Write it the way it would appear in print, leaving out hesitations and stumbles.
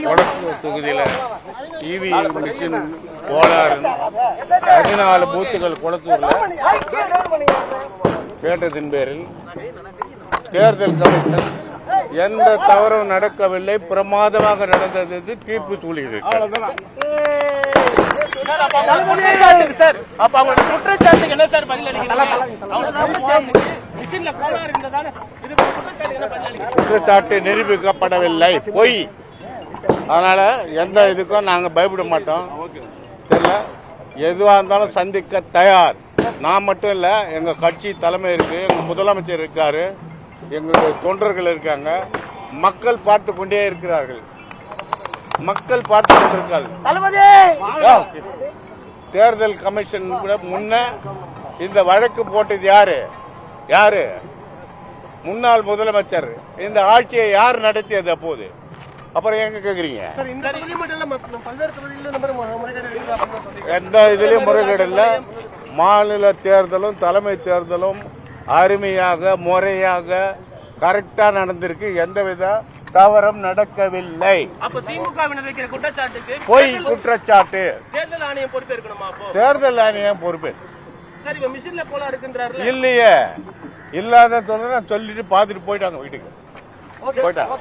கொளத்தூர் தொகுதியில EVM machine கோளாறு 14 பூத்துகள் கொளத்தூர்ல கேட்டதின் பேரில் தேர்தல் கமிஷன் எந்த தவறும் நடக்கவில்லை, பிரமாதமாக நடந்தது என்று தீர்ப்பு சொல்லியிருக்கிறார். குற்றச்சாட்டு நிரூபிக்கப்படவில்லை, பொய். அதனால எந்த இதுக்கும் நாங்க பயப்பட மாட்டோம். தெரியல, எதுவா இருந்தாலும் சந்திக்க தயார். நான் மட்டும் இல்ல, எங்க கட்சி தலைமை இருக்கு, எங்க முதலமைச்சர் இருக்காரு, எங்களுடைய தொண்டர்கள் இருக்காங்க, மக்கள் பார்த்து கொண்டே இருக்கிறார்கள். மக்கள் பார்த்து கொண்டிருக்கார்கள். தேர்தல் கமிஷன் கூட முன்ன இந்த வழக்கு போட்டது யாரு? முன்னாள் முதலமைச்சர். இந்த ஆட்சியை யார் நடத்தியது அப்போது? அப்புறம் எங்க கேக்குறீங்க? எந்த இதுலயும் முறைகேடு இல்ல. மாநில தேர்தலும் தலைமை தேர்தலும் அருமையாக முறையாக கரெக்டா நடந்திருக்கு. எந்தவித தவறும் நடக்கவில்லை. பொய் குற்றச்சாட்டு. தேர்தல் ஆணையம் பொறுப்பேற்கணுமா? தேர்தல் ஆணையம் பொறுப்பேற்க இல்லையே. இல்லாத சொல்லிட்டு பாத்துட்டு போயிட்டாங்க வீட்டுக்கு. போயிட்டாங்க.